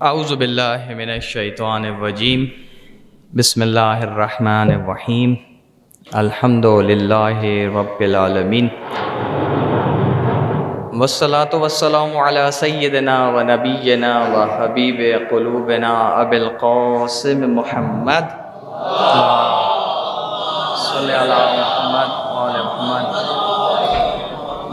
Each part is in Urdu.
اعوذ باللہ من الشیطان الرجیم بسم اللہ الرحمن الرحیم الحمد للہ رب العالمین والصلاة والسلام علی سیدنا و نبینا و حبیب قلوبنا ابی القاسم محمد صلی علی محمد وعلی محمد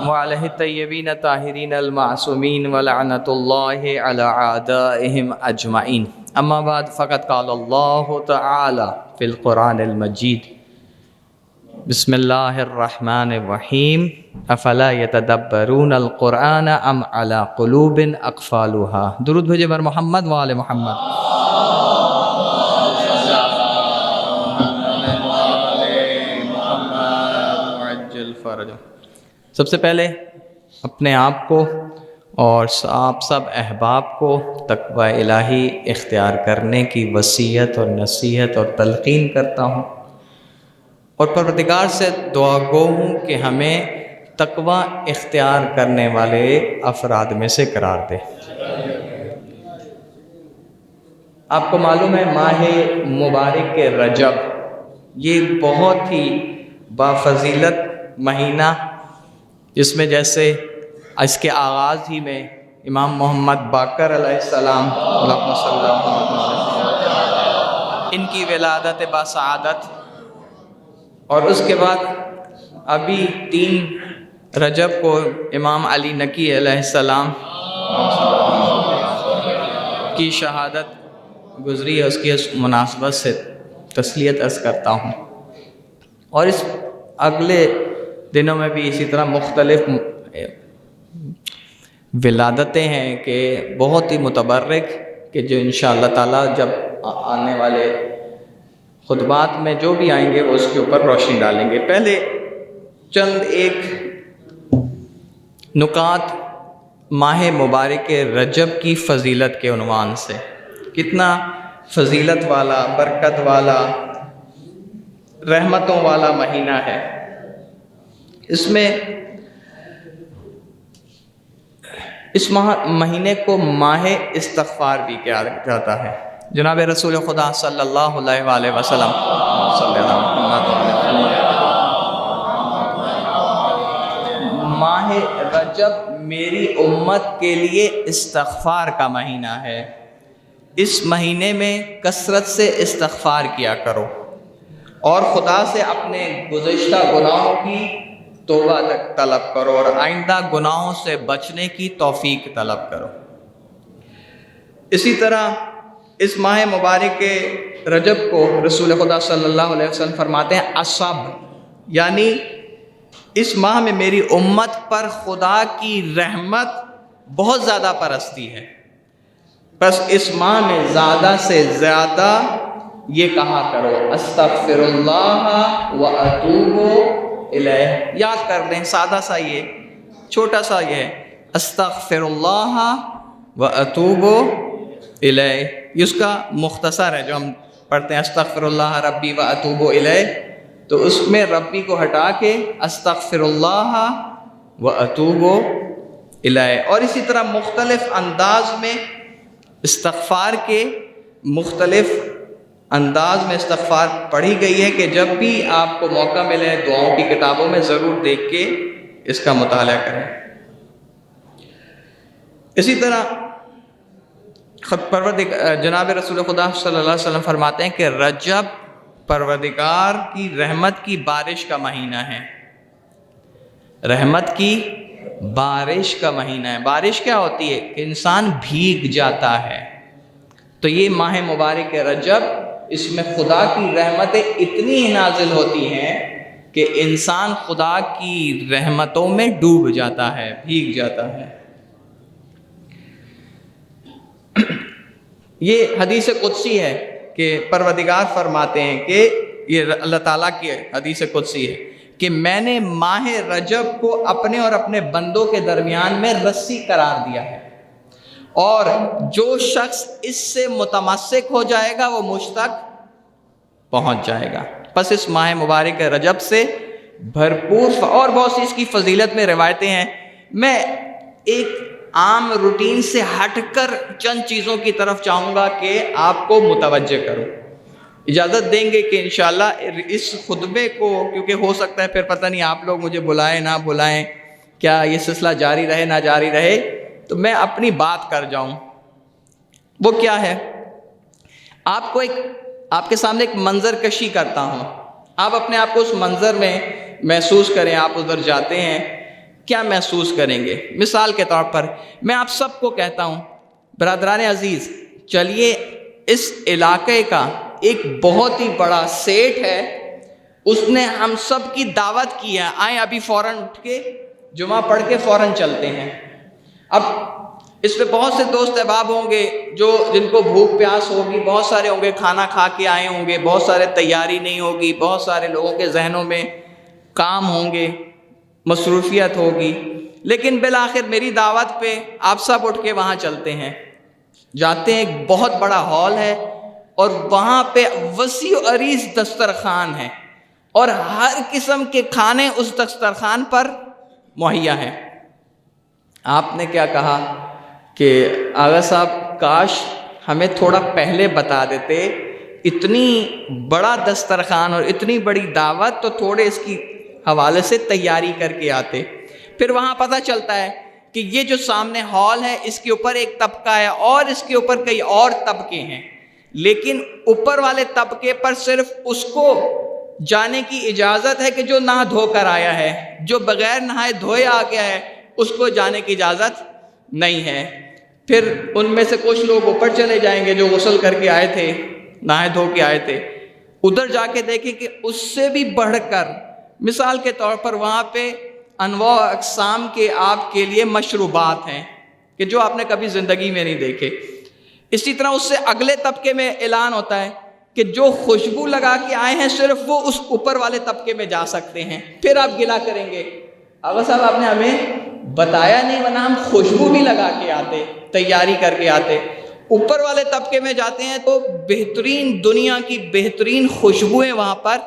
وعلیہ الطیبین الطاہرین المعصومین ولعنۃ اللہ علی اعدائہم اجمعین اما بعد فقد قال اللہ تعالی فی القرآن المجید بسم اللہ الرحمن الرحیم افلا یتدبرون القرآن ام علی قلوب اقفالها درود بھیجے بر محمد وعلی محمد۔ سب سے پہلے اپنے آپ کو اور آپ سب احباب کو تقوی الہی اختیار کرنے کی وصیت اور نصیحت اور تلقین کرتا ہوں، اور پروردگار سے دعا گو ہوں کہ ہمیں تقوی اختیار کرنے والے افراد میں سے قرار دے۔ آپ کو معلوم ہے ماہ مبارک کے رجب یہ بہت ہی بافضیلت مہینہ، جس میں جیسے اس کے آغاز ہی میں امام محمد باقر علیہ السلام اللہم صلی اللہ ان کی ولادت باسعادت، اور اس کے بعد ابھی 3 رجب کو امام علی نقی علیہ السلام کی شہادت گزری ہے، اس کی مناسبت سے تسلیت عرض کرتا ہوں۔ اور اس اگلے دنوں میں بھی اسی طرح مختلف ولادتیں ہیں کہ بہت ہی متبرک، کہ جو انشاءاللہ تعالیٰ جب آنے والے خطبات میں جو بھی آئیں گے وہ اس کے اوپر روشنی ڈالیں گے۔ پہلے چند ایک نکات ماہ مبارک رجب کی فضیلت کے عنوان سے، کتنا فضیلت والا، برکت والا، رحمتوں والا مہینہ ہے۔ اس میں اس مہینے کو ماہ استغفار بھی کہا جاتا ہے۔ جناب رسول خدا صلی اللہ علیہ وآلہ وسلم صلی اللہ علیہ وسلم، ماہ رجب میری امت کے لیے استغفار کا مہینہ ہے، اس مہینے میں کثرت سے استغفار کیا کرو اور خدا سے اپنے گزشتہ گناہوں کی توبہ طلب کرو اور آئندہ گناہوں سے بچنے کی توفیق طلب کرو۔ اسی طرح اس ماہ مبارک کے رجب کو رسول خدا صلی اللہ علیہ وسلم فرماتے ہیں الصبر، یعنی اس ماہ میں میری امت پر خدا کی رحمت بہت زیادہ برستی ہے، بس اس ماہ میں زیادہ سے زیادہ یہ کہا کرو استغفر اللہ و اتوب الیہ۔ یاد کر لیں، سادہ سا یہ چھوٹا سا یہ ہے استغفر اللہ و اتوب الیہ، یہ اس کا مختصر ہے جو ہم پڑھتے ہیں استغفر اللہ ربی و اتوب الیہ، تو اس میں ربی کو ہٹا کے استغفر اللہ و اتوب الیہ۔ اور اسی طرح مختلف انداز میں استغفار کے مختلف انداز میں استغفار پڑھی گئی ہے کہ جب بھی آپ کو موقع ملے دعاؤں کی کتابوں میں ضرور دیکھ کے اس کا مطالعہ کریں۔ اسی طرح جناب رسول خدا صلی اللہ علیہ وسلم فرماتے ہیں کہ رجب پروردگار کی رحمت کی بارش کا مہینہ ہے، رحمت کی بارش کا مہینہ ہے۔ بارش کیا ہوتی ہے؟ کہ انسان بھیگ جاتا ہے، تو یہ ماہ مبارک رجب، اس میں خدا کی رحمتیں اتنی نازل ہوتی ہیں کہ انسان خدا کی رحمتوں میں ڈوب جاتا ہے، بھیگ جاتا ہے۔ یہ حدیث قدسی ہے کہ پروردگار فرماتے ہیں کہ یہ اللہ تعالیٰ کی حدیث قدسی ہے کہ میں نے ماہ رجب کو اپنے اور اپنے بندوں کے درمیان میں رسی قرار دیا ہے، اور جو شخص اس سے متمسک ہو جائے گا وہ مجھ تک پہنچ جائے گا۔ پس اس ماہ مبارک رجب سے بھرپور اور بہت سی اس کی فضیلت میں روایتیں ہیں۔ میں ایک عام روٹین سے ہٹ کر چند چیزوں کی طرف چاہوں گا کہ آپ کو متوجہ کروں۔ اجازت دیں گے کہ انشاءاللہ اس خطبے کو، کیونکہ ہو سکتا ہے پھر پتہ نہیں آپ لوگ مجھے بلائیں نہ بلائیں، کیا یہ سلسلہ جاری رہے نہ جاری رہے، تو میں اپنی بات کر جاؤں۔ وہ کیا ہے، آپ کے سامنے ایک منظر کشی کرتا ہوں، آپ اپنے آپ کو اس منظر میں محسوس کریں۔ آپ ادھر جاتے ہیں، کیا محسوس کریں گے؟ مثال کے طور پر میں آپ سب کو کہتا ہوں، برادران عزیز، چلیے اس علاقے کا ایک بہت ہی بڑا سیٹ ہے، اس نے ہم سب کی دعوت کی ہے، آئیں ابھی فوراً اٹھ کے جمعہ پڑھ کے فوراً چلتے ہیں۔ اب اس پہ بہت سے دوست احباب ہوں گے جن کو بھوک پیاس ہوگی، بہت سارے ہوں گے کھانا کھا کے آئے ہوں گے، بہت سارے تیاری نہیں ہوگی، بہت سارے لوگوں کے ذہنوں میں کام ہوں گے، مصروفیت ہوگی، لیکن بالآخر میری دعوت پہ آپ سب اٹھ کے وہاں چلتے ہیں، جاتے ہیں۔ ایک بہت بڑا ہال ہے اور وہاں پہ وسیع و عریض دسترخوان ہے اور ہر قسم کے کھانے اس دسترخوان پر مہیا ہیں۔ آپ نے کیا کہا کہ آغا صاحب کاش ہمیں تھوڑا پہلے بتا دیتے، اتنی بڑا دسترخوان اور اتنی بڑی دعوت، تو تھوڑے اس کی حوالے سے تیاری کر کے آتے۔ پھر وہاں پتہ چلتا ہے کہ یہ جو سامنے ہال ہے اس کے اوپر ایک طبقہ ہے اور اس کے اوپر کئی اور طبقے ہیں، لیکن اوپر والے طبقے پر صرف اس کو جانے کی اجازت ہے کہ جو نہا دھو کر آیا ہے، جو بغیر نہائے دھوئے آ گیا ہے اس کو جانے کی اجازت نہیں ہے۔ پھر ان میں سے کچھ لوگ اوپر چلے جائیں گے جو غسل کر کے آئے تھے، نہائے دھو کے آئے تھے، ادھر جا کے دیکھیں کہ اس سے بھی بڑھ کر، مثال کے طور پر وہاں پہ انواع اقسام کے آپ کے لیے مشروبات ہیں کہ جو آپ نے کبھی زندگی میں نہیں دیکھے۔ اسی طرح اس سے اگلے طبقے میں اعلان ہوتا ہے کہ جو خوشبو لگا کے آئے ہیں صرف وہ اس اوپر والے طبقے میں جا سکتے ہیں۔ پھر آپ گلا کریں گے، آغا صاحب آپ نے ہمیں بتایا نہیں، ورنہ ہم خوشبو بھی لگا کے آتے، تیاری کر کے آتے۔ اوپر والے طبقے میں جاتے ہیں تو بہترین، دنیا کی بہترین خوشبوئیں وہاں پر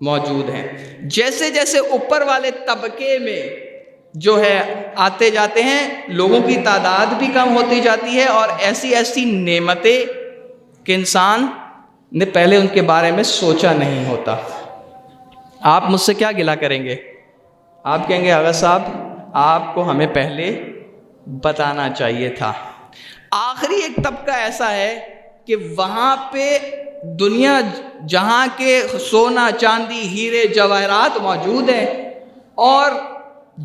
موجود ہیں۔ جیسے جیسے اوپر والے طبقے میں جو ہے آتے جاتے ہیں، لوگوں کی تعداد بھی کم ہوتی جاتی ہے اور ایسی ایسی نعمتیں کہ انسان نے پہلے ان کے بارے میں سوچا نہیں ہوتا۔ آپ مجھ سے کیا گلہ کریں گے؟ آپ کہیں گے آغا صاحب آپ کو ہمیں پہلے بتانا چاہیے تھا۔ آخری ایک طبقہ ایسا ہے کہ وہاں پہ دنیا جہاں کے سونا چاندی ہیرے جواہرات موجود ہیں، اور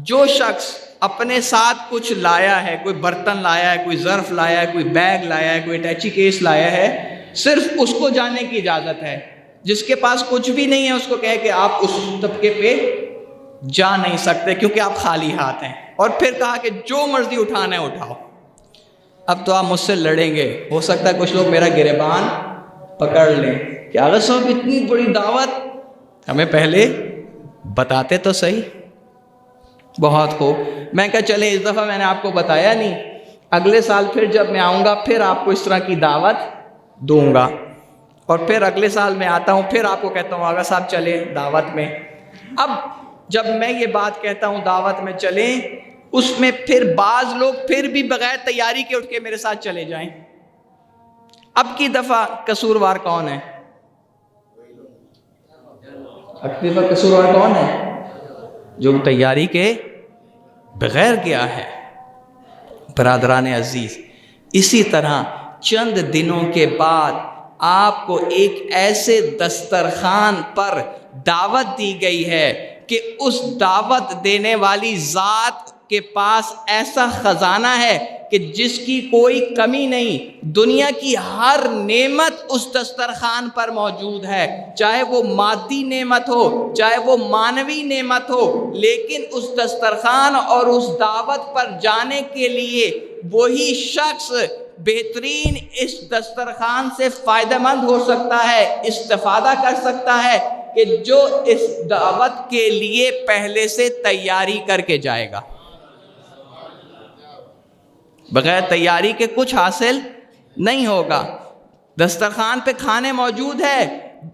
جو شخص اپنے ساتھ کچھ لایا ہے، کوئی برتن لایا ہے، کوئی ظرف لایا ہے، کوئی بیگ لایا ہے، کوئی اٹیچی کیس لایا ہے، صرف اس کو جانے کی اجازت ہے۔ جس کے پاس کچھ بھی نہیں ہے اس کو کہے کہ آپ اس طبقے پہ جا نہیں سکتے کیونکہ آپ خالی ہاتھ ہیں، اور پھر کہا کہ جو مرضی اٹھانا ہے اٹھاؤ۔ اب تو آپ مجھ سے لڑیں گے، ہو سکتا ہے کچھ لوگ میرا گریبان پکڑ لیں کہ آغا صاحب اتنی بڑی دعوت ہمیں پہلے بتاتے تو صحیح۔ بہت خوب، میں کہا چلیں اس دفعہ میں نے آپ کو بتایا نہیں، اگلے سال پھر جب میں آؤں گا پھر آپ کو اس طرح کی دعوت دوں گا، اور پھر اگلے سال میں آتا ہوں پھر آپ کو کہتا ہوں آغا صاحب چلیں دعوت میں۔ اب جب میں یہ بات کہتا ہوں دعوت میں چلیں، اس میں پھر بعض لوگ پھر بھی بغیر تیاری کے اٹھ کے میرے ساتھ چلے جائیں۔ اب کی دفعہ قصوروار کون ہے؟ اب کی دفعہ قصوروار کون ہے؟ جو تیاری کے بغیر گیا ہے۔ برادران عزیز، اسی طرح چند دنوں کے بعد آپ کو ایک ایسے دسترخوان پر دعوت دی گئی ہے کہ اس دعوت دینے والی ذات کے پاس ایسا خزانہ ہے کہ جس کی کوئی کمی نہیں، دنیا کی ہر نعمت اس دسترخوان پر موجود ہے، چاہے وہ مادی نعمت ہو چاہے وہ معنوی نعمت ہو، لیکن اس دسترخوان اور اس دعوت پر جانے کے لیے وہی شخص بہترین اس دسترخوان سے فائدہ مند ہو سکتا ہے، استفادہ کر سکتا ہے کہ جو اس دعوت کے لیے پہلے سے تیاری کر کے جائے گا۔ بغیر تیاری کے کچھ حاصل نہیں ہوگا۔ دسترخوان پہ کھانے موجود ہے،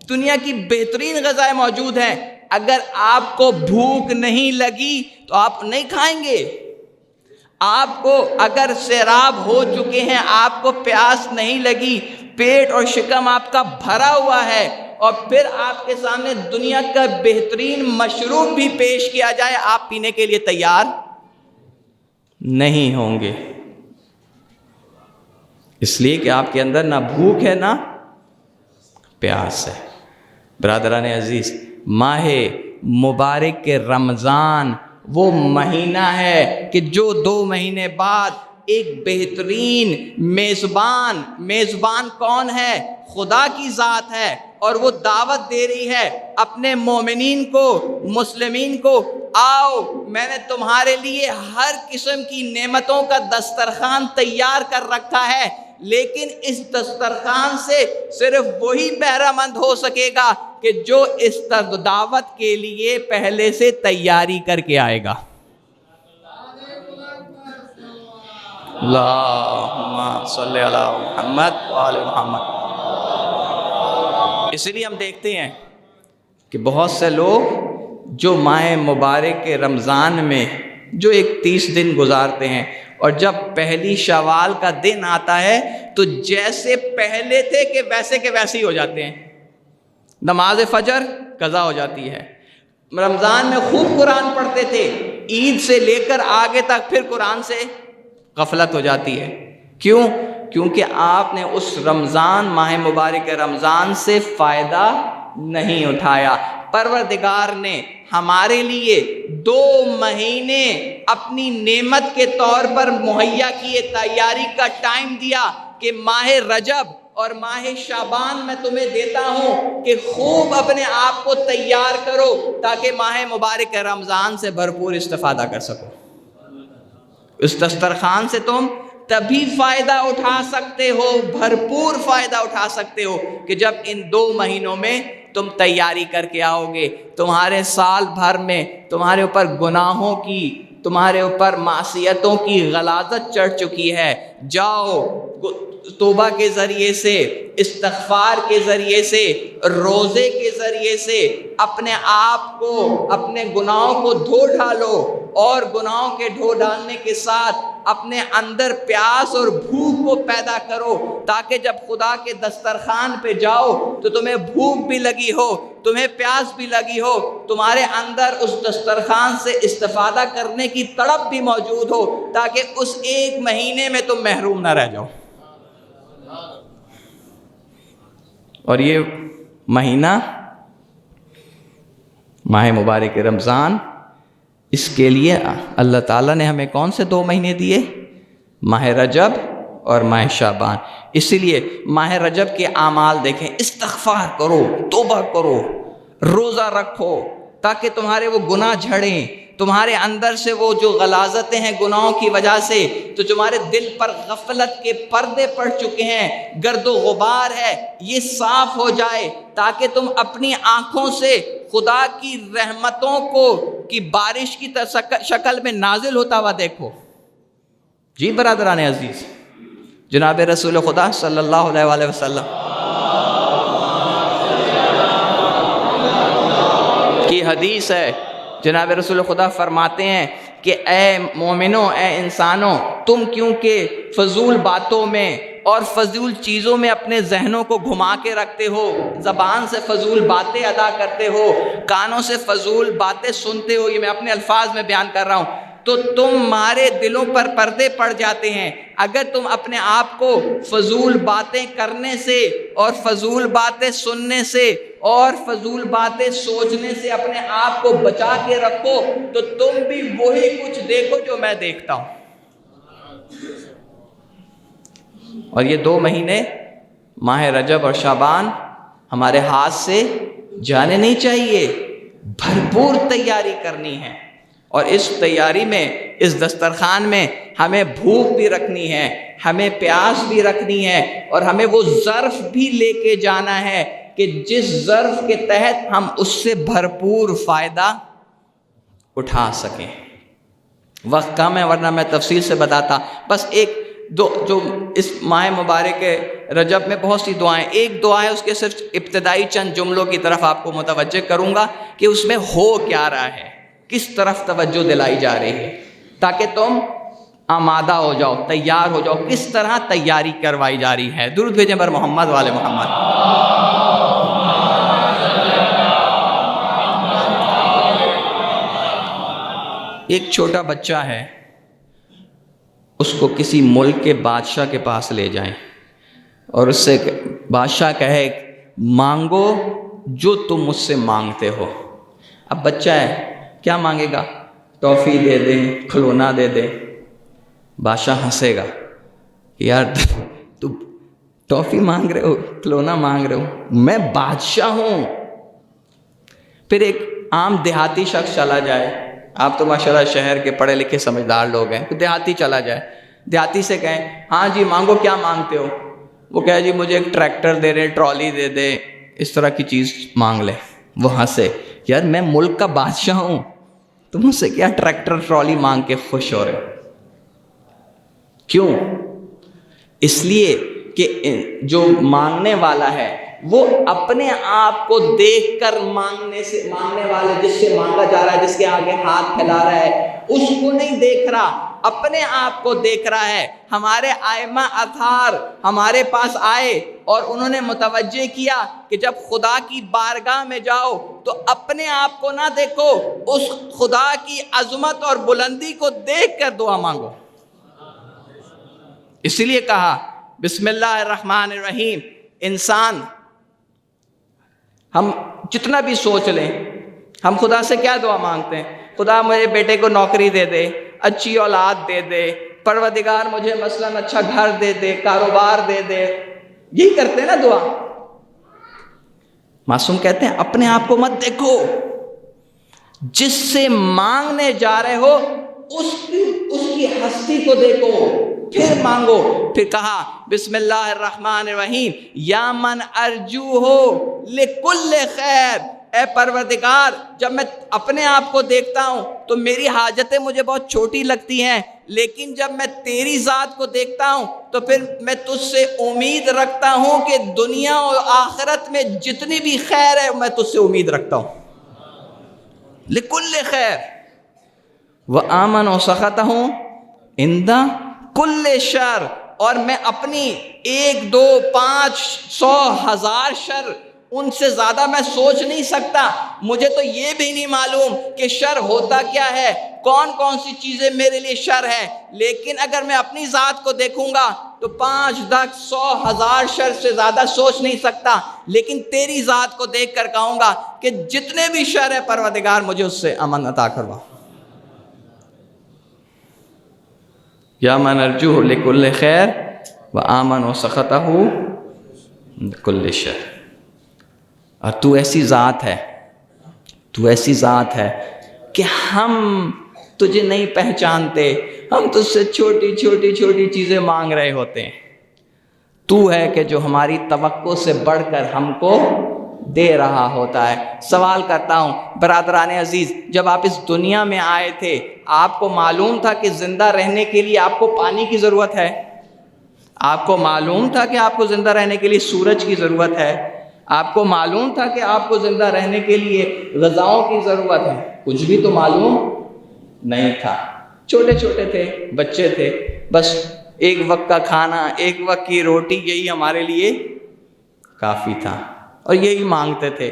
دنیا کی بہترین غذائیں موجود ہیں، اگر آپ کو بھوک نہیں لگی تو آپ نہیں کھائیں گے۔ آپ کو اگر سیراب ہو چکے ہیں، آپ کو پیاس نہیں لگی، پیٹ اور شکم آپ کا بھرا ہوا ہے، اور پھر آپ کے سامنے دنیا کا بہترین مشروب بھی پیش کیا جائے، آپ پینے کے لیے تیار نہیں ہوں گے، اس لیے کہ آپ کے اندر نہ بھوک ہے نہ پیاس ہے۔ برادران عزیز، ماہ مبارک کے رمضان وہ مہینہ ہے کہ جو 2 مہینے بعد ایک بہترین میزبان کون ہے؟ خدا کی ذات ہے، اور وہ دعوت دے رہی ہے اپنے مومنین کو، مسلمین کو، آؤ میں نے تمہارے لیے ہر قسم کی نعمتوں کا دسترخوان تیار کر رکھا ہے، لیکن اس دسترخوان سے صرف وہی بہرہ مند ہو سکے گا کہ جو اس دعوت کے لیے پہلے سے تیاری کر کے آئے گا۔ اللہم صلی علی محمد وآل محمد۔ اس لیے ہم دیکھتے ہیں کہ بہت سے لوگ جو ماہ مبارک کے رمضان میں جو ایک 30 دن گزارتے ہیں، اور جب پہلی شوال کا دن آتا ہے تو جیسے پہلے تھے کہ ویسے ہی ہو جاتے ہیں، نماز فجر قضا ہو جاتی ہے، رمضان میں خوب قرآن پڑھتے تھے، عید سے لے کر آگے تک پھر قرآن سے غفلت ہو جاتی ہے۔ کیوں؟ کیونکہ آپ نے اس رمضان، ماہ مبارک رمضان سے فائدہ نہیں اٹھایا۔ پروردگار نے ہمارے لیے 2 مہینے اپنی نعمت کے طور پر مہیا کیے، تیاری کا ٹائم دیا کہ ماہ رجب اور ماہ شعبان میں تمہیں دیتا ہوں کہ خوب اپنے آپ کو تیار کرو تاکہ ماہ مبارک رمضان سے بھرپور استفادہ کر سکو۔ اس دسترخوان سے تم تبھی فائدہ اٹھا سکتے ہو، بھرپور فائدہ اٹھا سکتے ہو، کہ جب ان 2 مہینوں میں تم تیاری کر کے آؤ گے۔ تمہارے سال بھر میں تمہارے اوپر گناہوں کی، تمہارے اوپر معصیتوں کی غلاظت چڑھ چکی ہے، جاؤ توبہ کے ذریعے سے، استغفار کے ذریعے سے، روزے کے ذریعے سے اپنے آپ کو، اپنے گناہوں کو دھو ڈالو، اور گناہوں کے دھو ڈالنے کے ساتھ اپنے اندر پیاس اور بھوک کو پیدا کرو، تاکہ جب خدا کے دسترخوان پہ جاؤ تو تمہیں بھوک بھی لگی ہو، تمہیں پیاس بھی لگی ہو، تمہارے اندر اس دسترخوان سے استفادہ کرنے کی تڑپ بھی موجود ہو، تاکہ اس 1 مہینے میں تم محروم نہ رہ جاؤ۔ اور یہ مہینہ ماہ مبارک رمضان، اس کے لیے اللہ تعالیٰ نے ہمیں کون سے 2 مہینے دیے؟ ماہ رجب اور ماہ شعبان۔ اسی لیے ماہ رجب کے اعمال دیکھیں، استغفار کرو، توبہ کرو، روزہ رکھو، تاکہ تمہارے وہ گناہ جھڑیں، تمہارے اندر سے وہ جو غلاظتیں ہیں گناہوں کی وجہ سے، تو تمہارے دل پر غفلت کے پردے پڑ چکے ہیں، گرد و غبار ہے، یہ صاف ہو جائے، تاکہ تم اپنی آنکھوں سے خدا کی رحمتوں کو کی بارش کی شکل میں نازل ہوتا ہوا دیکھو۔ جی برادران عزیز، جناب رسول خدا صلی اللہ علیہ وسلم کی حدیث ہے، جناب رسول خدا فرماتے ہیں کہ اے مومنوں، اے انسانوں، تم کیونکہ فضول باتوں میں اور فضول چیزوں میں اپنے ذہنوں کو گھما کے رکھتے ہو، زبان سے فضول باتیں ادا کرتے ہو، کانوں سے فضول باتیں سنتے ہو، یہ میں اپنے الفاظ میں بیان کر رہا ہوں، تو تمہارے دلوں پر پردے پڑ جاتے ہیں۔ اگر تم اپنے آپ کو فضول باتیں کرنے سے اور فضول باتیں سننے سے اور فضول باتیں سوچنے سے اپنے آپ کو بچا کے رکھو تو تم بھی وہی کچھ دیکھو جو میں دیکھتا ہوں۔ اور یہ 2 مہینے ماہ رجب اور شعبان ہمارے ہاتھ سے جانے نہیں چاہیے، بھرپور تیاری کرنی ہے، اور اس تیاری میں، اس دسترخوان میں ہمیں بھوک بھی رکھنی ہے، ہمیں پیاس بھی رکھنی ہے، اور ہمیں وہ ظرف بھی لے کے جانا ہے کہ جس ظرف کے تحت ہم اس سے بھرپور فائدہ اٹھا سکیں۔ وقت کم ہے ورنہ میں تفصیل سے بتاتا، بس ایک جو اس ماہ مبارک رجب میں بہت سی دعائیں، ایک دعا ہے اس کے صرف ابتدائی چند جملوں کی طرف آپ کو متوجہ کروں گا کہ اس میں ہو کیا رہا ہے، کس طرف توجہ دلائی جا رہی ہے، تاکہ تم آمادہ ہو جاؤ، تیار ہو جاؤ۔ کس طرح تیاری کروائی جا رہی ہے؟ درود بھیجیں پر محمد والے محمد۔ ایک چھوٹا بچہ ہے، اس کو کسی ملک کے بادشاہ کے پاس لے جائیں اور اس سے بادشاہ کہے مانگو جو تم مجھ سے مانگتے ہو۔ اب بچہ ہے، کیا مانگے گا؟ ٹافی دے دیں، کھلونا دے دیں۔ بادشاہ ہنسے گا، یار تو ٹافی مانگ رہے ہو، کھلونا مانگ رہے ہو، میں بادشاہ ہوں۔ پھر ایک عام دیہاتی شخص چلا جائے، آپ تو ماشاءاللہ شہر کے پڑھے لکھے سمجھدار لوگ ہیں، کوئی دیہاتی چلا جائے، دیہاتی سے کہیں ہاں جی مانگو، کیا مانگتے ہو؟ وہ کہے جی مجھے ایک ٹریکٹر دے دے، ٹرالی دے دے، اس طرح کی چیز مانگ لے۔ وہ ہنسے، یار میں ملک کا بادشاہ ہوں، تم مجھ سے کیا ٹریکٹر ٹرالی مانگ کے خوش ہو رہے؟ کیوں؟ اس لیے کہ جو مانگنے والا ہے وہ اپنے آپ کو دیکھ کر مانگنے والے جس سے مانگا جا رہا ہے، جس کے آگے ہاتھ پھیلا رہا ہے، اس کو نہیں دیکھ رہا، اپنے آپ کو دیکھ رہا ہے۔ ہمارے ائمہ اطہار ہمارے پاس آئے اور انہوں نے متوجہ کیا کہ جب خدا کی بارگاہ میں جاؤ تو اپنے آپ کو نہ دیکھو، اس خدا کی عظمت اور بلندی کو دیکھ کر دعا مانگو۔ اسی لیے کہا بسم اللہ الرحمن الرحیم۔ انسان ہم جتنا بھی سوچ لیں، ہم خدا سے کیا دعا مانگتے ہیں؟ خدا میرے بیٹے کو نوکری دے دے، اچھی اولاد دے دے، پروردگار مجھے مثلاً اچھا گھر دے دے، کاروبار دے دے، یہی کرتے ہیں نا دعا۔ معصوم کہتے ہیں اپنے آپ کو مت دیکھو، جس سے مانگنے جا رہے ہو اس کی ہستی کو دیکھو، پھر مانگو۔ پھر کہا بسم اللہ الرحمن الرحیم، یا من ارجو ہو لکل خیر۔ اے پروردگار، جب میں اپنے آپ کو دیکھتا ہوں تو میری حاجتیں مجھے بہت چھوٹی لگتی ہیں، لیکن جب میں تیری ذات کو دیکھتا ہوں تو پھر میں تجھ سے امید رکھتا ہوں کہ دنیا اور آخرت میں جتنی بھی خیر ہے میں تجھ سے امید رکھتا ہوں۔ لکل خیر وآمن وسخطہ عند کل شر۔ اور میں اپنی 1 2 5 100 1000 شر ان سے زیادہ میں سوچ نہیں سکتا۔ مجھے تو یہ بھی نہیں معلوم کہ شر ہوتا کیا ہے، کون کون سی چیزیں میرے لیے شر ہے، لیکن اگر میں اپنی ذات کو دیکھوں گا تو 5 10 100 1000 شر سے زیادہ سوچ نہیں سکتا، لیکن تیری ذات کو دیکھ کر کہوں گا کہ جتنے بھی شر ہے پروردگار مجھے اس سے امن عطا کروا۔ یا من ارجوہ لکل خیر وآمن وسخطہ کل شر۔ اور تو ایسی ذات ہے، تو ایسی ذات ہے کہ ہم تجھے نہیں پہچانتے، ہم تجھ سے چھوٹی چھوٹی چھوٹی چیزیں مانگ رہے ہوتے ہیں۔ تو ہے کہ جو ہماری توقع سے بڑھ کر ہم کو دے رہا ہوتا ہے۔ سوال کرتا ہوں برادران عزیز، جب آپ اس دنیا میں آئے تھے آپ کو معلوم تھا کہ زندہ رہنے کے لیے آپ کو پانی کی ضرورت ہے؟ آپ کو معلوم تھا کہ آپ کو زندہ رہنے کے لیے سورج کی ضرورت ہے؟ آپ کو معلوم تھا کہ آپ کو زندہ رہنے کے لیے غذاؤں کی ضرورت ہے؟ کچھ بھی تو معلوم نہیں تھا۔ چھوٹے چھوٹے تھے، بچے تھے، بس ایک وقت کا کھانا، ایک وقت کی روٹی، یہی ہمارے لیے کافی تھا اور یہی مانگتے تھے۔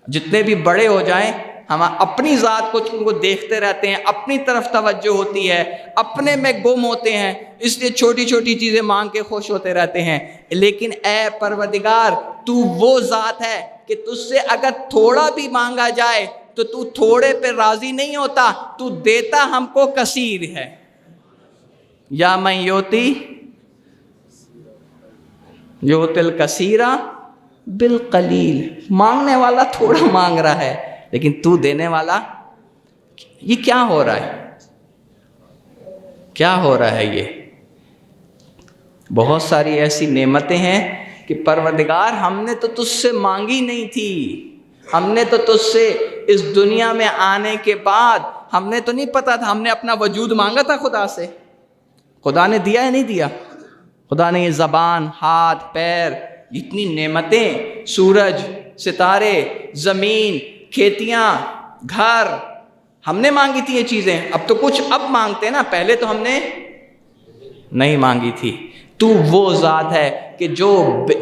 جتنے بھی بڑے ہو جائیں ہم اپنی ذات کو دیکھتے رہتے ہیں، اپنی طرف توجہ ہوتی ہے، اپنے میں گم ہوتے ہیں، اس لیے چھوٹی چھوٹی چیزیں مانگ کے خوش ہوتے رہتے ہیں۔ لیکن اے پروردگار، تو وہ ذات ہے کہ تجھ سے اگر تھوڑا بھی مانگا جائے تو تو تھوڑے پہ راضی نہیں ہوتا، تو دیتا ہم کو کثیر ہے۔ یا من یوتی الکثیر بالقلیل۔ مانگنے والا تھوڑا مانگ رہا ہے لیکن تو دینے والا، یہ کیا ہو رہا ہے؟ کیا ہو رہا ہے؟ یہ بہت ساری ایسی نعمتیں ہیں کہ پروردگار ہم نے تو تجھ سے مانگی نہیں تھی، ہم نے تو تجھ سے اس دنیا میں آنے کے بعد ہم نے تو نہیں پتا تھا، ہم نے اپنا وجود مانگا تھا خدا سے، خدا نے دیا ہے نہیں دیا؟ خدا نے یہ زبان، ہاتھ، پیر، اتنی نعمتیں، سورج، ستارے، زمین، کھیتیاں، گھر، ہم نے مانگی تھی یہ چیزیں۔ اب تو کچھ اب مانگتے ہیں نا، پہلے تو ہم نے نہیں مانگی تھی. تو وہ ذات ہے کہ جو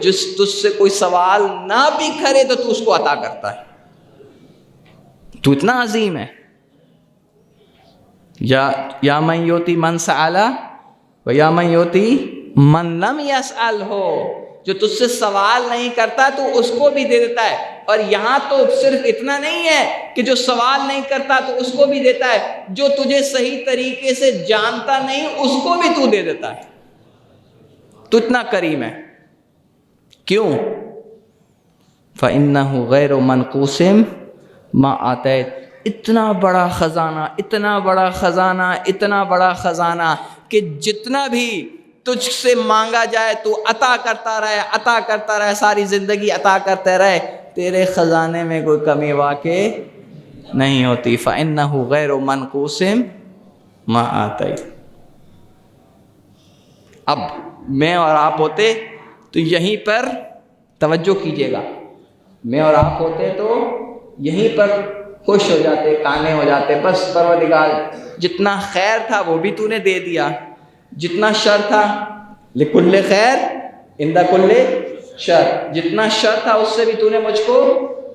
جس تجھ سے کوئی سوال نہ بھی کرے تو تو اس کو عطا کرتا ہے. تو اتنا عظیم ہے. یا من یوتی من سأل و یا من یوتی من لم یسأل ہو. جو تجھ سے سوال نہیں کرتا تو اس کو بھی دے دیتا ہے. اور یہاں تو صرف اتنا نہیں ہے کہ جو سوال نہیں کرتا تو اس کو بھی دیتا ہے, جو تجھے صحیح طریقے سے جانتا نہیں اس کو بھی تو دے دیتا ہے. تو اتنا کریم ہے. کیوں؟ فَإِنَّهُ غَيْرُ مَنْقُوسٍ مَا آتَيْتَ. اتنا بڑا خزانہ, اتنا بڑا خزانہ, اتنا بڑا خزانہ کہ جتنا بھی تجھ سے مانگا جائے تو عطا کرتا رہے, عطا کرتا رہے, ساری زندگی عطا کرتے رہے, تیرے خزانے میں کوئی کمی واقع نہیں ہوتی. فَإِنَّهُ غَيْرُ مَنْقُوسٍ مَا آتَيْتَ. اب میں اور آپ ہوتے تو یہیں پر توجہ کیجیے گا, میں اور آپ ہوتے تو یہیں پر خوش ہو جاتے, کانے ہو جاتے, بس پروردگار جتنا خیر تھا وہ بھی تو نے دے دیا, جتنا شر تھا لکل خیر عند کل شر, جتنا شر تھا اس سے بھی تو نے مجھ کو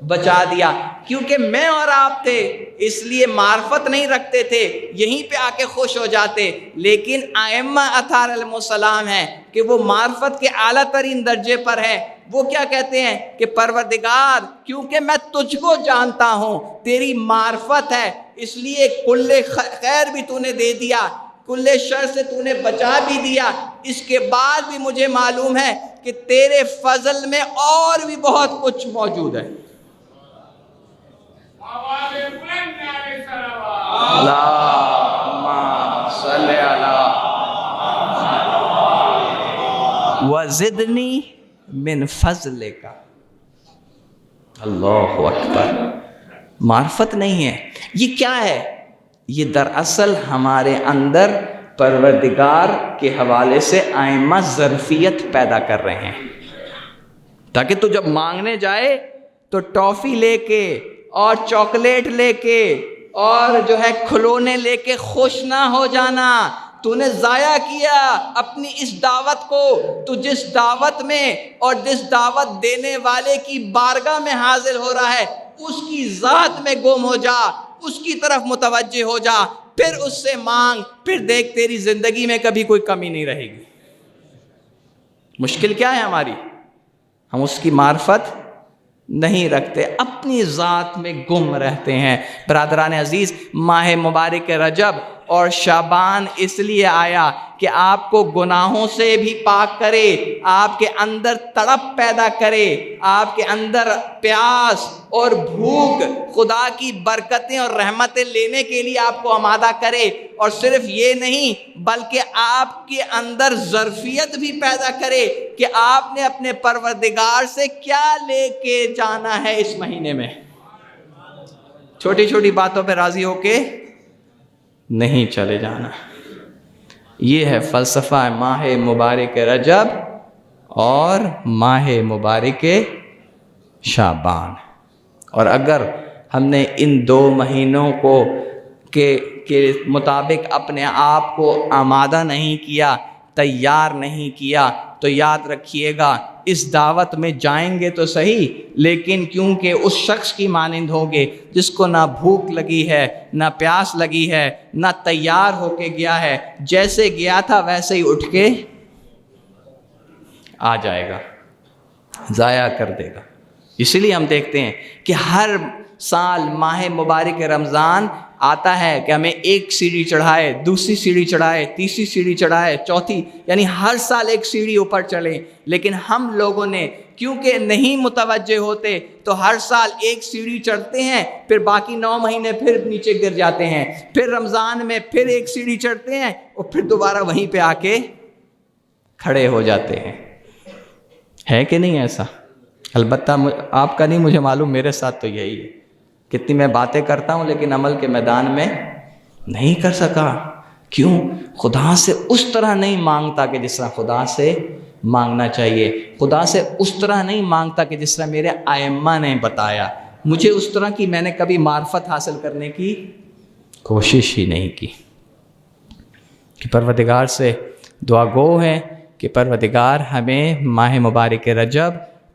بچا دیا. کیونکہ میں اور آپ تھے اس لیے معرفت نہیں رکھتے تھے, یہیں پہ آ کے خوش ہو جاتے. لیکن ائمہ اطہار علیہ السلام ہیں کہ وہ معرفت کے اعلیٰ ترین درجے پر ہے. وہ کیا کہتے ہیں کہ پروردگار کیونکہ میں تجھ کو جانتا ہوں, تیری معرفت ہے, اس لیے کل خیر بھی تو نے دے دیا, کل شر سے تو نے بچا بھی دیا. اس کے بعد بھی مجھے معلوم ہے کہ تیرے فضل میں اور بھی بہت کچھ موجود ہے. اللہم صلی علی وزدنی من فضلک. اللہ اکبر. معرفت نہیں ہے, یہ کیا ہے؟ یہ دراصل ہمارے اندر پروردگار کے حوالے سے ائمہ ظرفیت پیدا کر رہے ہیں, تاکہ تو جب مانگنے جائے تو ٹافی لے کے اور چاکلیٹ لے کے اور جو ہے کھلونے لے کے خوش نہ ہو جانا. تو نے ضائع کیا اپنی اس دعوت کو. تو جس دعوت میں اور جس دعوت دینے والے کی بارگاہ میں حاضر ہو رہا ہے اس کی ذات میں گم ہو جا, اس کی طرف متوجہ ہو جا, پھر اس سے مانگ, پھر دیکھ تیری زندگی میں کبھی کوئی کمی نہیں رہے گی. مشکل کیا ہے ہماری؟ ہم اس کی معرفت نہیں رکھتے, اپنی ذات میں گم رہتے ہیں. برادران عزیز, ماہ مبارک رجب اور شعبان اس لیے آیا کہ آپ کو گناہوں سے بھی پاک کرے, آپ کے اندر تڑپ پیدا کرے, آپ کے اندر پیاس اور بھوک خدا کی برکتیں اور رحمتیں لینے کے لیے آپ کو آمادہ کرے. اور صرف یہ نہیں بلکہ آپ کے اندر ظرفیت بھی پیدا کرے کہ آپ نے اپنے پروردگار سے کیا لے کے جانا ہے اس مہینے میں. چھوٹی چھوٹی باتوں پہ راضی ہو کے نہیں چلے جانا. یہ ہے فلسفہ ماہ مبارک رجب اور ماہ مبارک شعبان. اور اگر ہم نے ان دو مہینوں کو کے مطابق اپنے آپ کو آمادہ نہیں کیا, تیار نہیں کیا, تو یاد رکھیے گا اس دعوت میں جائیں گے تو صحیح, لیکن کیونکہ اس شخص کی مانند ہوں گے جس کو نہ بھوک لگی ہے, نہ پیاس لگی ہے, نہ تیار ہو کے گیا ہے, جیسے گیا تھا ویسے ہی اٹھ کے آ جائے گا, ضائع کر دے گا. اسی لیے ہم دیکھتے ہیں کہ ہر سال ماہ مبارک رمضان آتا ہے کہ ہمیں ایک سیڑھی چڑھائے, دوسری سیڑھی چڑھائے, تیسری سیڑھی چڑھائے, چوتھی, یعنی ہر سال ایک سیڑھی اوپر چڑھے. لیکن ہم لوگوں نے کیونکہ نہیں متوجہ ہوتے تو ہر سال ایک سیڑھی چڑھتے ہیں, پھر باقی 9 مہینے پھر نیچے گر جاتے ہیں, پھر رمضان میں پھر ایک سیڑھی چڑھتے ہیں اور پھر دوبارہ وہیں پہ آ کے کھڑے ہو جاتے ہیں. ہے کہ نہیں ایسا؟ البتہ آپ کا نہیں مجھے معلوم, میرے ساتھ تو یہی ہے. کتنی میں باتیں کرتا ہوں لیکن عمل کے میدان میں نہیں کر سکا. کیوں؟ خدا سے اس طرح نہیں مانگتا کہ جس طرح خدا سے مانگنا چاہیے, خدا سے اس طرح نہیں مانگتا کہ جس طرح میرے ائمہ نے بتایا. مجھے اس طرح کی میں نے کبھی معرفت حاصل کرنے کی کوشش ہی نہیں کی کہ پروردگار سے دعا گو ہیں کہ پروردگار ہمیں ماہ مبارک رجب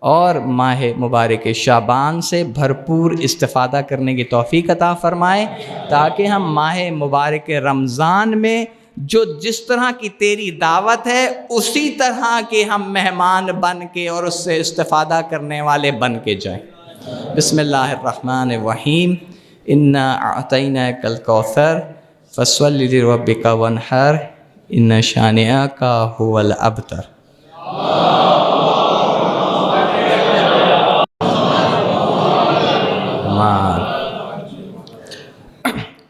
اور ماہ مبارک شعبان سے بھرپور استفادہ کرنے کی توفیق عطا فرمائے، تاکہ ہم ماہ مبارک رمضان میں جو جس طرح کی تیری دعوت ہے اسی طرح کے ہم مہمان بن کے اور اس سے استفادہ کرنے والے بن کے جائیں۔ بسم اللہ الرحمن الرحیم، انا اعطیناک الکوثر فصل لربک وانحر ان شانئک هو الابتر۔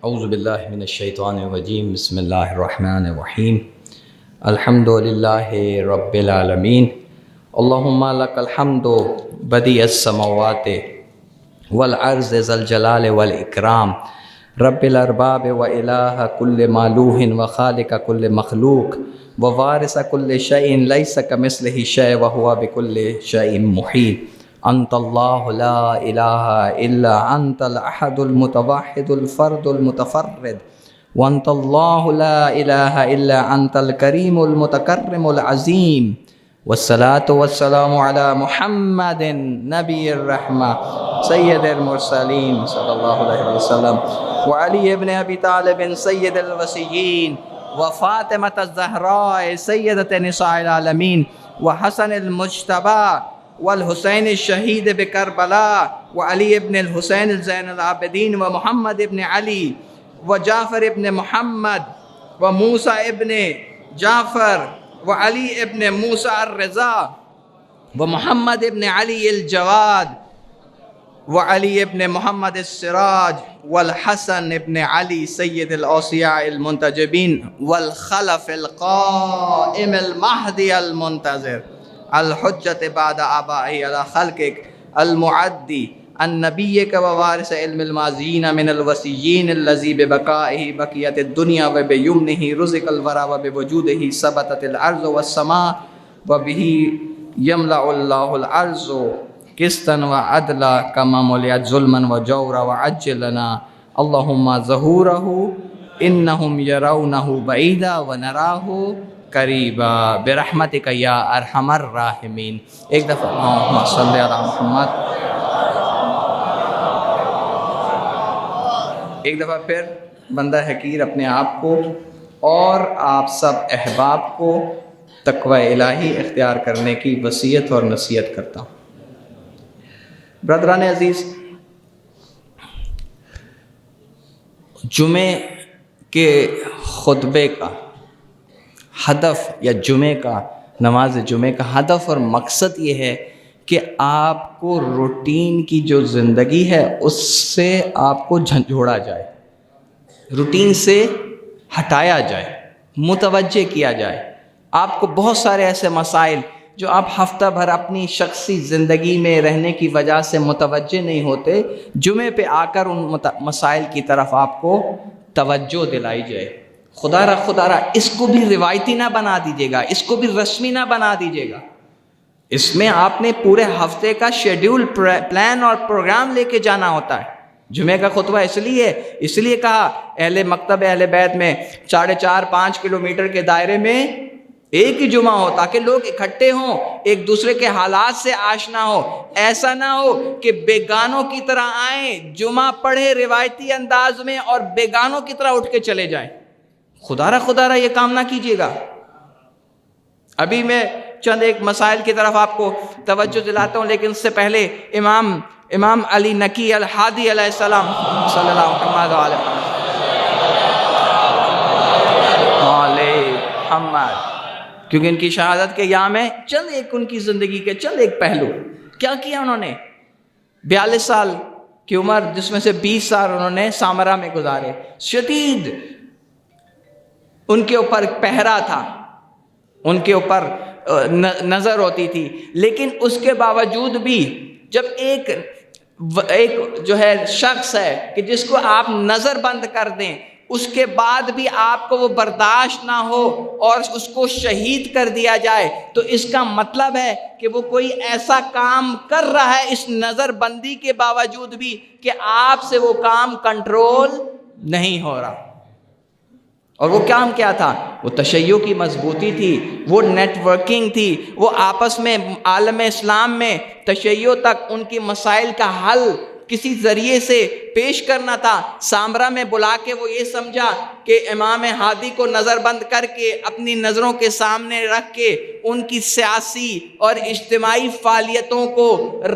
اعوذ باللہ من الشیطان الرجیم، بسم اللہ الرحمن الرحیم، الحمد للہ رب العالمین، اللہم لک الحمد بدیع السماوات والارض ذا الجلال والاکرام، رب الارباب و الہ کل مالوح و خالق کل مخلوق و وارث کل شیء لیس کمثلہ شیء وہو بکل شیء محیط، انت اللہ لا الہ الا انت الاحد المتوحد الفرد المتفرد، وانت اللہ لا الہ الا انت الکریم المتکرم العظیم، والصلاة والسلام علی محمد نبی الرحمہ سید المرسلین صلی اللہ علیہ وسلم، وعلی ابن ابی طالب سید الوصیین، وفاطمة الزہراء سیدۃ نساء العالمین، وحسن المجتبی والحسین الشہید بکربلاء، وعلی ابن الحسین زین العابدین، ومحمد ابن علی، وجعفر ابن محمد، وموسیٰ ابن جعفر، وعلی ابن موسیٰ الرضا، ومحمد ابن علی الجواد، وعلی ابن محمد السراج، والحسن ابن علی سید الاوصیاء المنتجبین، والخلف القائم المہدی المنتظر، الحجت بعد آبائی علی خلقک، المعدی النبیک ووارث علم الماضین من الوصیین الذی ببقائہ بقیت الدنیا وبیمنہ رزق الورا وبوجودہ ثبتت الارض والسماء وبہ یملأ اللہ الارض قسطا وعدلا کما ملئت ظلما وجورا وعجل لنا اللہم ظہورہ انہم یرونہ بعیدا ونراہ قریبا برحمتک یا ارحم الراحمین۔ ایک دفعہ اللہم صلی علی محمد، ایک دفعہ پھر بندہ حقیر اپنے آپ کو اور آپ سب احباب کو تقوی الہی اختیار کرنے کی وصیت اور نصیحت کرتا ہوں۔ برادران عزیز، جمعے کے خطبے کا ہدف یا جمعے کا نماز جمعے کا ہدف اور مقصد یہ ہے کہ آپ کو روٹین کی جو زندگی ہے اس سے آپ کو جھنجھوڑا جائے، روٹین سے ہٹایا جائے، متوجہ کیا جائے۔ آپ کو بہت سارے ایسے مسائل جو آپ ہفتہ بھر اپنی شخصی زندگی میں رہنے کی وجہ سے متوجہ نہیں ہوتے، جمعے پہ آ کر ان مسائل کی طرف آپ کو توجہ دلائی جائے۔ خدا را اس کو بھی روایتی نہ بنا دیجیے گا، اس کو بھی رسمی نہ بنا دیجیے گا۔ اس میں آپ نے پورے ہفتے کا شیڈیول، پلان اور پروگرام لے کے جانا ہوتا ہے۔ جمعہ کا خطبہ اس لیے کہا اہل مکتب اہل بیت میں 4.5-5 کلومیٹر کے دائرے میں ایک ہی جمعہ ہو، تاکہ لوگ اکٹھے ہوں، ایک دوسرے کے حالات سے آشنا ہو۔ ایسا نہ ہو کہ بیگانوں کی طرح آئیں، جمعہ پڑھیں روایتی انداز میں اور بیگانوں کی طرح اٹھ کے چلے جائیں۔ خدا را یہ کام نہ کیجیے گا۔ ابھی میں چند ایک مسائل کی طرف آپ کو توجہ دلاتا ہوں، لیکن اس سے پہلے امام علی نقی الحادی علیہ السلام صلی اللہ علیہ محمد، کیونکہ ان کی شہادت کے ایام ہے، چند ایک ان کی زندگی کے چند ایک پہلو۔ کیا کیا انہوں نے؟ 42 سال کی عمر، جس میں سے 20 سال انہوں نے سامرا میں گزارے۔ شدید ان کے اوپر پہرا تھا، ان کے اوپر نظر ہوتی تھی، لیکن اس کے باوجود بھی جب ایک جو ہے شخص ہے کہ جس کو آپ نظر بند کر دیں، اس کے بعد بھی آپ کو وہ برداشت نہ ہو اور اس کو شہید کر دیا جائے، تو اس کا مطلب ہے کہ وہ کوئی ایسا کام کر رہا ہے اس نظر بندی کے باوجود بھی کہ آپ سے وہ کام کنٹرول نہیں ہو رہا۔ اور وہ کام کیا تھا؟ وہ تشیع کی مضبوطی تھی، وہ نیٹ ورکنگ تھی، وہ آپس میں عالم اسلام میں تشیع تک ان کی مسائل کا حل کسی ذریعے سے پیش کرنا تھا۔ سامرا میں بلا کے وہ یہ سمجھا کہ امام ہادی کو نظر بند کر کے اپنی نظروں کے سامنے رکھ کے ان کی سیاسی اور اجتماعی فعالیتوں کو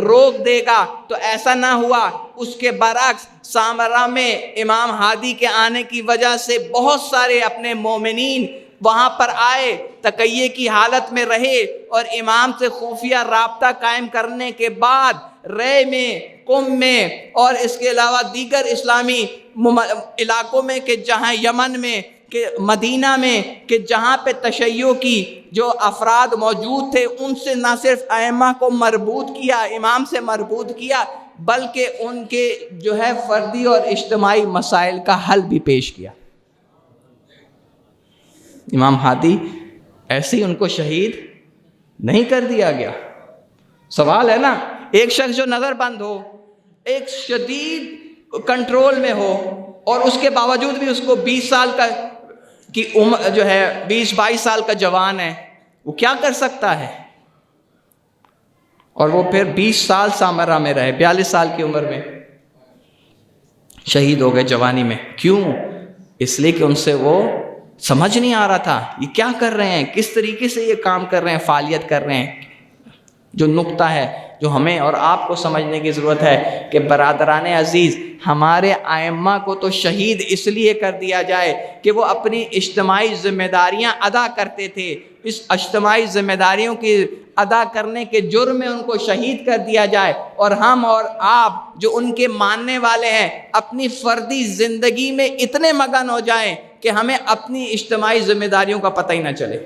روک دے گا، تو ایسا نہ ہوا۔ اس کے برعکس سامرا میں امام ہادی کے آنے کی وجہ سے بہت سارے اپنے مومنین وہاں پر آئے، تقیہ کی حالت میں رہے، اور امام سے خفیہ رابطہ قائم کرنے کے بعد رے میں، قم میں اور اس کے علاوہ دیگر اسلامی علاقوں میں کہ جہاں یمن میں، کہ مدینہ میں، کہ جہاں پہ تشیع کی جو افراد موجود تھے ان سے نہ صرف ائمہ کو مربوط کیا، امام سے مربوط کیا، بلکہ ان کے جو ہے فردی اور اجتماعی مسائل کا حل بھی پیش کیا۔ امام ہادی ایسے ہی ان کو شہید نہیں کر دیا گیا۔ سوال ہے نا، ایک شخص جو نظر بند ہو، ایک شدید کنٹرول میں ہو، اور اس کے باوجود بھی اس کو 20 سال کی عمر جو ہے 20-22 سال کا جوان ہے، وہ کیا کر سکتا ہے؟ اور وہ پھر 20 سال سامرا میں رہے، 42 سال کی عمر میں شہید ہو گئے جوانی میں۔ کیوں؟ اس لیے کہ ان سے وہ سمجھ نہیں آ رہا تھا یہ کیا کر رہے ہیں، کس طریقے سے یہ کام کر رہے ہیں، فعالیت کر رہے ہیں۔ جو نقطہ ہے جو ہمیں اور آپ کو سمجھنے کی ضرورت ہے کہ برادران عزیز، ہمارے ائمہ کو تو شہید اس لیے کر دیا جائے کہ وہ اپنی اجتماعی ذمہ داریاں ادا کرتے تھے، اس اجتماعی ذمہ داریوں کی ادا کرنے کے جرم میں ان کو شہید کر دیا جائے، اور ہم اور آپ جو ان کے ماننے والے ہیں اپنی فردی زندگی میں اتنے مگن ہو جائیں کہ ہمیں اپنی اجتماعی ذمہ داریوں کا پتہ ہی نہ چلے۔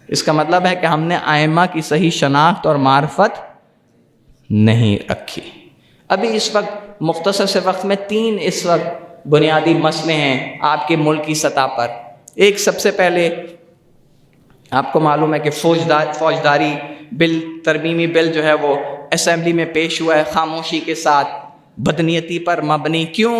اس کا مطلب ہے کہ ہم نے ائمہ کی صحیح شناخت اور معرفت نہیں رکھی۔ ابھی اس وقت مختصر سے وقت میں 3 اس وقت بنیادی مسئلے ہیں آپ کے ملک کی سطح پر۔ ایک، سب سے پہلے آپ کو معلوم ہے کہ فوجداری بل، ترمیمی بل جو ہے وہ اسمبلی میں پیش ہوا ہے خاموشی کے ساتھ، بدنیتی پر مبنی۔ کیوں؟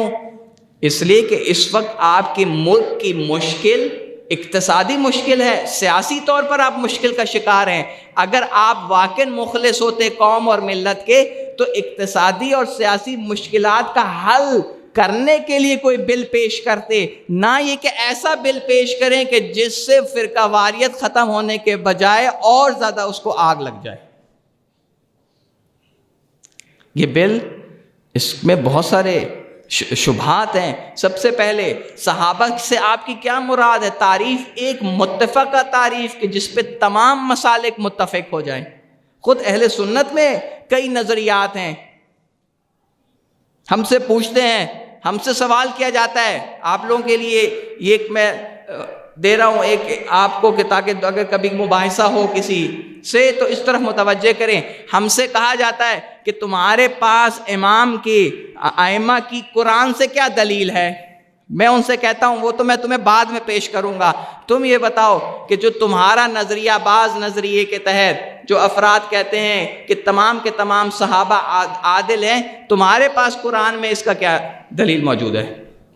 اس لیے کہ اس وقت آپ کے ملک کی مشکل اقتصادی مشکل ہے، سیاسی طور پر آپ مشکل کا شکار ہیں۔ اگر آپ واقعی مخلص ہوتے قوم اور ملت کے تو اقتصادی اور سیاسی مشکلات کا حل کرنے کے لیے کوئی بل پیش کرتے، نہ یہ کہ ایسا بل پیش کریں کہ جس سے فرقہ واریت ختم ہونے کے بجائے اور زیادہ اس کو آگ لگ جائے۔ یہ بل، اس میں بہت سارے شبہات ہیں۔ سب سے پہلے صحابہ سے آپ کی کیا مراد ہے؟ تعریف ایک متفقہ تعریف کہ جس پہ تمام مسالک متفق ہو جائیں۔ خود اہل سنت میں کئی نظریات ہیں، ہم سے پوچھتے ہیں، ہم سے سوال کیا جاتا ہے۔ آپ لوگوں کے لیے یہ میں دے رہا ہوں ایک آپ کو کہ تاکہ اگر کبھی مباحثہ ہو کسی سے تو اس طرف متوجہ کریں۔ ہم سے کہا جاتا ہے کہ تمہارے پاس امام کی، ائمہ کی قرآن سے کیا دلیل ہے؟ میں ان سے کہتا ہوں وہ تو میں تمہیں بعد میں پیش کروں گا، تم یہ بتاؤ کہ جو تمہارا نظریہ باز نظریے کے تحت جو افراد کہتے ہیں کہ تمام کے تمام صحابہ عادل ہیں، تمہارے پاس قرآن میں اس کا کیا دلیل موجود ہے؟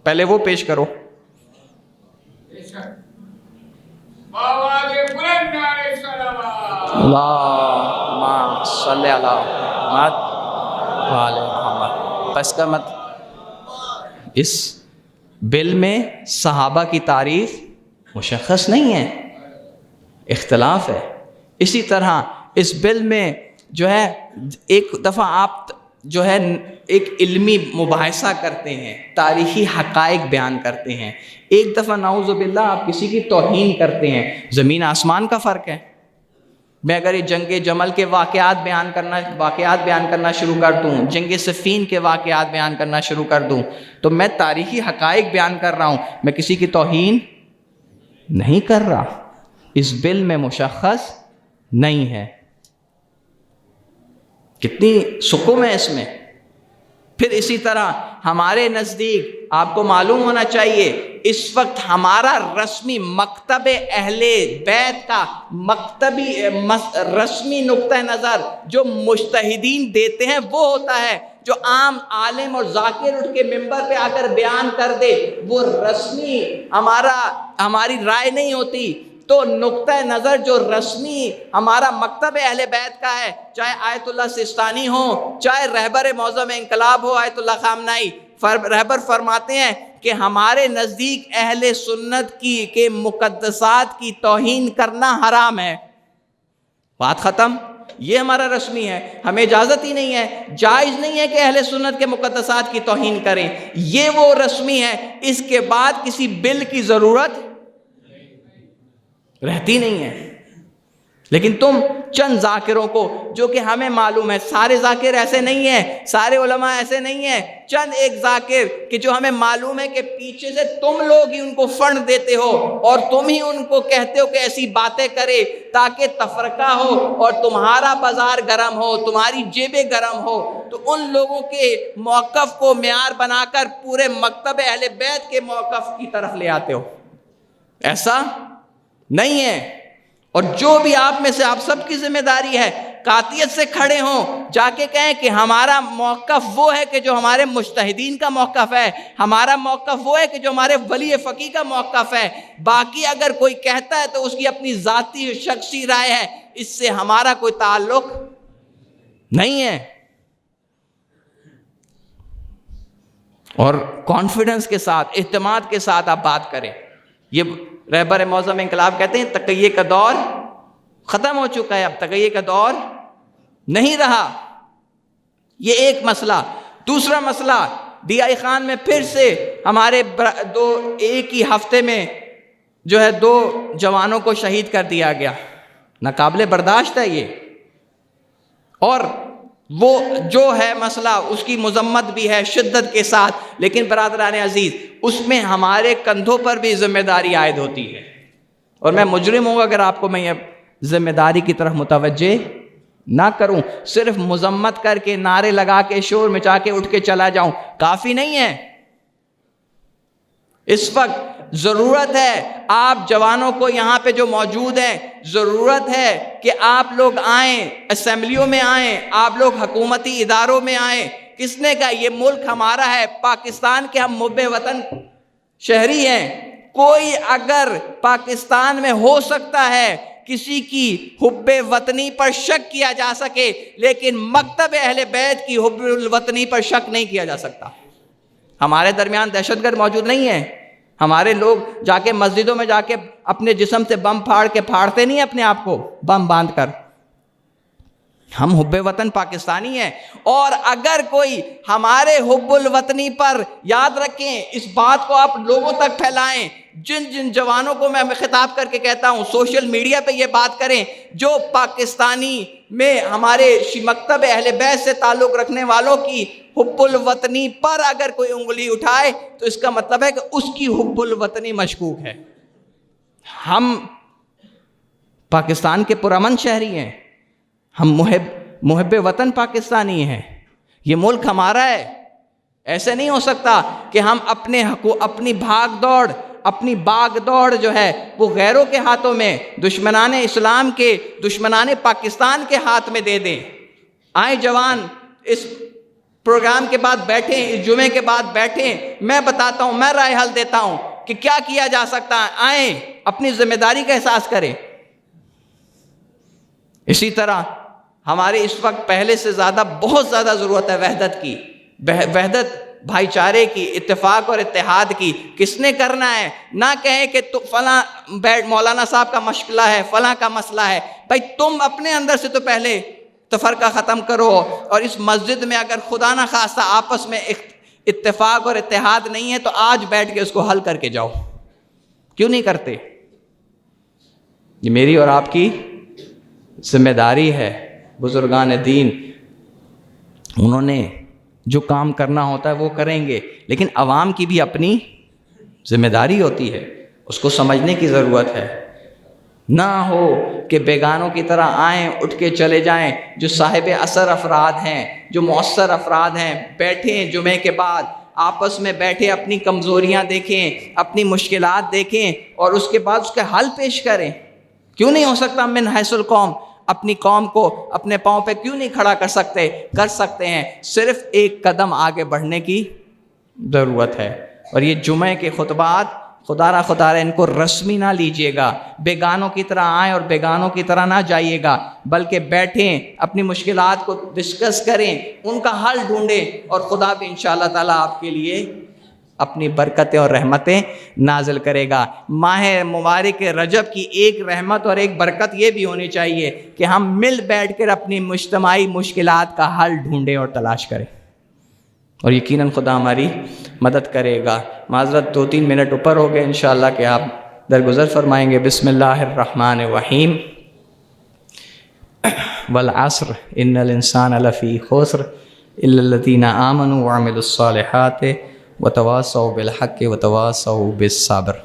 پہلے وہ پیش کرو۔ اللہم صلی علی محمد وعلی محمد۔ پس کا مت اس بل میں صحابہ کی تعریف مشخص نہیں ہے، اختلاف ہے۔ اسی طرح اس بل میں جو ہے ایک دفعہ آپ جو ہے ایک علمی مباحثہ کرتے ہیں، تاریخی حقائق بیان کرتے ہیں، ایک دفعہ نعوذ باللہ آپ کسی کی توہین کرتے ہیں۔ زمین آسمان کا فرق ہے۔ میں اگر یہ جنگ جمل کے واقعات بیان کرنا شروع کر دوں، جنگ صفین کے واقعات بیان کرنا شروع کر دوں، تو میں تاریخی حقائق بیان کر رہا ہوں، میں کسی کی توہین نہیں کر رہا۔ اس بل میں مشخص نہیں ہے۔ کتنی سکم ہے اس میں، پھر اسی طرح ہمارے نزدیک آپ کو معلوم ہونا چاہیے اس وقت ہمارا رسمی مکتب اہل بیت کا رسمی نقطہ نظر جو مجتہدین دیتے ہیں وہ ہوتا ہے، جو عام عالم اور ذاکر اٹھ کے ممبر پہ آ کر بیان کر دے وہ رسمی ہماری رائے نہیں ہوتی۔ تو نقطہ نظر جو رسمی ہمارا مکتب اہل بیت کا ہے، چاہے آیت اللہ سستانی ہو، چاہے رہبر معظم انقلاب ہو آیت اللہ خامنہئی، رہبر فرماتے ہیں کہ ہمارے نزدیک اہل سنت کے مقدسات کی توہین کرنا حرام ہے، بات ختم۔ یہ ہمارا رسمی ہے، ہمیں اجازت ہی نہیں ہے، جائز نہیں ہے کہ اہل سنت کے مقدسات کی توہین کریں، یہ وہ رسمی ہے، اس کے بعد کسی بل کی ضرورت رہتی نہیں ہے۔ لیکن تم چند ذاکروں کو، جو کہ ہمیں معلوم ہے سارے ذاکر ایسے نہیں ہیں، سارے علماء ایسے نہیں ہیں، چند ایک ذاکر کہ جو ہمیں معلوم ہے کہ پیچھے سے تم لوگ ہی ان کو فنڈ دیتے ہو اور تم ہی ان کو کہتے ہو کہ ایسی باتیں کرے تاکہ تفرقہ ہو اور تمہارا بازار گرم ہو، تمہاری جیبیں گرم ہو، تو ان لوگوں کے موقف کو معیار بنا کر پورے مکتب اہل بیت کے موقف کی طرف لے آتے ہو۔ ایسا نہیں ہے۔ اور جو بھی آپ میں سے، آپ سب کی ذمہ داری ہے قاطعیت سے کھڑے ہوں، جا کے کہیں کہ ہمارا موقف وہ ہے کہ جو ہمارے مجتہدین کا موقف ہے، ہمارا موقف وہ ہے کہ جو ہمارے ولی فقیہ کا موقف ہے، باقی اگر کوئی کہتا ہے تو اس کی اپنی ذاتی شخصی رائے ہے، اس سے ہمارا کوئی تعلق نہیں ہے۔ اور کانفیڈنس کے ساتھ، اعتماد کے ساتھ آپ بات کریں۔ یہ رہبر معظم انقلاب کہتے ہیں تقیہ کا دور ختم ہو چکا ہے، اب تقیہ کا دور نہیں رہا۔ یہ ایک مسئلہ۔ دوسرا مسئلہ، ڈی آئی خان میں پھر سے ہمارے ایک ہی ہفتے میں جو ہے 2 جوانوں کو شہید کر دیا گیا، ناقابل برداشت ہے یہ۔ اور وہ جو ہے مسئلہ اس کی مذمت بھی ہے شدت کے ساتھ، لیکن برادران عزیز اس میں ہمارے کندھوں پر بھی ذمہ داری عائد ہوتی ہے، اور میں مجرم ہوں اگر آپ کو میں یہ ذمہ داری کی طرف متوجہ نہ کروں، صرف مذمت کر کے نعرے لگا کے شور مچا کے اٹھ کے چلا جاؤں کافی نہیں ہے۔ اس وقت ضرورت ہے آپ جوانوں کو یہاں پہ جو موجود ہیں، ضرورت ہے کہ آپ لوگ آئیں، اسمبلیوں میں آئیں، آپ لوگ حکومتی اداروں میں آئیں۔ کس نے کہا یہ ملک ہمارا ہے، پاکستان کے ہم محب وطن شہری ہیں۔ کوئی اگر پاکستان میں ہو سکتا ہے کسی کی حب وطنی پر شک کیا جا سکے، لیکن مکتب اہل بیت کی حب الوطنی پر شک نہیں کیا جا سکتا۔ ہمارے درمیان دہشت گرد موجود نہیں ہیں، ہمارے لوگ جا کے مسجدوں میں جا کے اپنے جسم سے بم پھاڑتے نہیں اپنے آپ کو بم باندھ کر۔ ہم حب وطن پاکستانی ہیں، اور اگر کوئی ہمارے حب الوطنی پر، یاد رکھیں اس بات کو آپ لوگوں تک پھیلائیں، جن جوانوں کو میں خطاب کر کے کہتا ہوں سوشل میڈیا پہ یہ بات کریں، جو پاکستانی میں ہمارے مکتب اہل بیت سے تعلق رکھنے والوں کی حب الوطنی پر اگر کوئی انگلی اٹھائے تو اس کا مطلب ہے کہ اس کی حب الوطنی مشکوک ہے۔ ہم پاکستان کے پرامن شہری ہیں، ہم محب وطن پاکستانی ہیں، یہ ملک ہمارا ہے۔ ایسے نہیں ہو سکتا کہ ہم اپنی باغ دوڑ جو ہے وہ غیروں کے ہاتھوں میں، دشمنان اسلام کے، دشمنان پاکستان کے ہاتھ میں دے دیں۔ آئیں جوان، اس پروگرام کے بعد بیٹھیں، اس جمعے کے بعد بیٹھیں، میں بتاتا ہوں، میں رائے حل دیتا ہوں کہ کیا کیا جا سکتا ہے۔ آئیں، اپنی ذمہ داری کا احساس کریں۔ اسی طرح ہمارے اس وقت پہلے سے زیادہ بہت زیادہ ضرورت ہے وحدت کی، وحدت بھائی چارے کی، اتفاق اور اتحاد کی۔ کس نے کرنا ہے؟ نہ کہیں کہ تو فلاں مولانا صاحب کا مشکلہ ہے، فلاں کا مسئلہ ہے۔ بھائی تم اپنے اندر سے تو پہلے تفرقہ ختم کرو، اور اس مسجد میں اگر خدا نہ خواستہ آپس میں اتفاق اور اتحاد نہیں ہے تو آج بیٹھ کے اس کو حل کر کے جاؤ۔ کیوں نہیں کرتے؟ یہ میری اور آپ کی ذمہ داری ہے۔ بزرگان دین انہوں نے جو کام کرنا ہوتا ہے وہ کریں گے، لیکن عوام کی بھی اپنی ذمہ داری ہوتی ہے، اس کو سمجھنے کی ضرورت ہے۔ نہ ہو کہ بیگانوں کی طرح آئیں اٹھ کے چلے جائیں. جو صاحب اثر افراد ہیں، جو مؤثر افراد ہیں، بیٹھیں جمعے کے بعد آپس میں بیٹھے اپنی کمزوریاں دیکھیں، اپنی مشکلات دیکھیں اور اس کے بعد اس کا حل پیش کریں. کیوں نہیں ہو سکتا من حیث القوم؟ اپنی قوم کو اپنے پاؤں پہ کیوں نہیں کھڑا کر سکتے؟ کر سکتے ہیں. صرف ایک قدم آگے بڑھنے کی ضرورت ہے. اور یہ جمعے کے خطبات خدا را ان کو رسمی نہ لیجئے گا. بیگانوں کی طرح آئیں اور بیگانوں کی طرح نہ جائیے گا، بلکہ بیٹھیں، اپنی مشکلات کو ڈسکس کریں، ان کا حل ڈھونڈیں، اور خدا بھی انشاءاللہ تعالیٰ آپ کے لیے اپنی برکتیں اور رحمتیں نازل کرے گا. ماہ مبارک رجب کی ایک رحمت اور ایک برکت یہ بھی ہونی چاہیے کہ ہم مل بیٹھ کر اپنی مجتمعی مشکلات کا حل ڈھونڈیں اور تلاش کریں، اور یقیناً خدا ہماری مدد کرے گا. معذرت 2-3 منٹ اوپر ہو گئے انشاءاللہ کہ آپ درگزر فرمائیں گے. بسم اللہ الرحمن الرحیم. والعصر ان الانسان لفی خسر الا الذین آمنوا وعملوا الصالحات وتواصوا بالحق وتواصوا بالصبر.